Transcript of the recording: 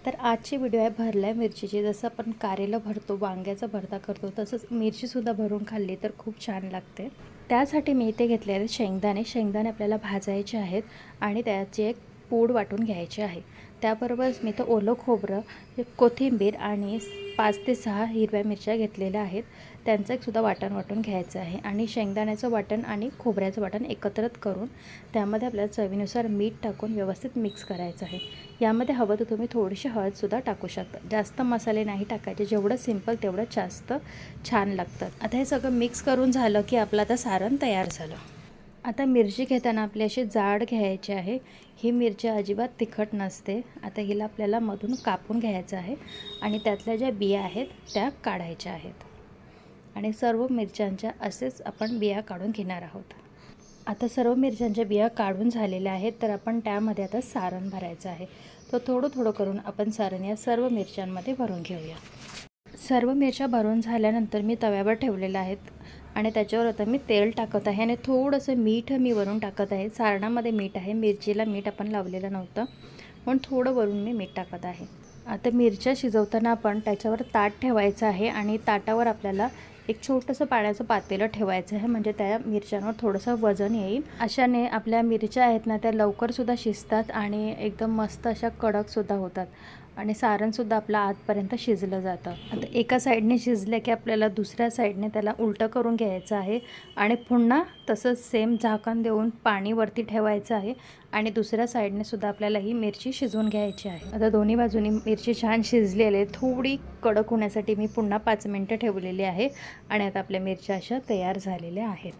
तर आजची व्हिडिओ आहे भरल्या मिरचीची। जसं आपण कारेला भरतो, वांग्याचा भरता करतो, तसंच मिरचीसुद्धा भरून खाल्ली तर खूप छान लागते। त्यासाठी मी इथे घेतले आहेत शेंगदाणे आपल्याला भाजायचे आहेत आणि त्याची एक पूड वाटून घ्यायची आहे। त्याबरोबरच मी तर ओलं खोबरं, कोथिंबीर आणि 5 ते 6 हिरव्या मिरच्या घेतलेल्या आहेत, त्यांचं एक सुद्धा वाटण वाटून घ्यायचं आहे। आणि शेंगदाण्याचं वाटण आणि खोबऱ्याचं वाटण एकत्रित करून त्यामध्ये आपल्याला चवीनुसार मीठ टाकून व्यवस्थित मिक्स करायचं आहे। यामध्ये हवं तर तुम्ही थोडीशी हळदसुद्धा टाकू शकता। जास्त मसाले नाही टाकायचे, जेवढं सिंपल तेवढं जास्त छान लागतं। आता हे सगळं मिक्स करून झालं की आपलं आता सारण तयार झालं। आता मिरची घेताना आपली अशी जाड घ्यायची आहे। ही मिरची अजिबात तिखट नसते। आता हिला आपल्याला मधून कापून घ्यायचं आहे आणि त्यातल्या ज्या बिया आहेत त्या काढायच्या आहेत आणि सर्व मिरच्यांच्या असेच आपण बिया काढून घेणार आहोत। आता सर्व मिरच्यांच्या बिया काढून झालेल्या आहेत, तर आपण त्यामध्ये आता सारण भरायचं आहे। तर थोडं थोडं करून आपण सारण या सर्व मिरच्यांमध्ये भरून घेऊया। सर्व मिरच्या भरून झाल्यानंतर मी तव्यावर ठेवलेल्या आहेत आणि त्याच्यावर आता मी तेल टाकत आहे आणि थोडंसं मीठ मी वरून टाकत आहे। सारणामध्ये मीठ आहे, मिरचीला मीठ आपण लावलेलं नव्हतं म्हणून थोडं वरून मी मीठ टाकत आहे। आता मिरच्या शिजवताना आपण त्याच्यावर ताट ठेवायचं आहे आणि ताटावर आपल्याला एक छोटंसं पाण्याचं पातेलं ठेवायचं आहे, म्हणजे त्या मिरच्यांवर थोडंसं वजन येईल। अशाने आपल्या मिरच्या आहेत ना, त्या लवकरसुद्धा शिजतात आणि एकदम मस्त अशा कडकसुद्धा होतात आणि सारणसुद्धा आपलं आतपर्यंत शिजलं जातं। आता एका साईडने शिजले की आपल्याला दुसऱ्या साईडने त्याला उलटं करून घ्यायचं आहे आणि पुन्हा तसंच सेम झाकण देऊन पाणी वरती ठेवायचं आहे आणि दुसऱ्या साईडने सुद्धा आपल्याला ही मिरची शिजवून घ्यायची आहे। आता दोन्ही बाजूनी मिरची छान शिजलेली आहे। थोडी कडक होण्यासाठी मी पुन्हा 5 मिनिटं ठेवलेली आहे आणि आता आपल्या मिरच्या अशा तयार झालेल्या आहेत।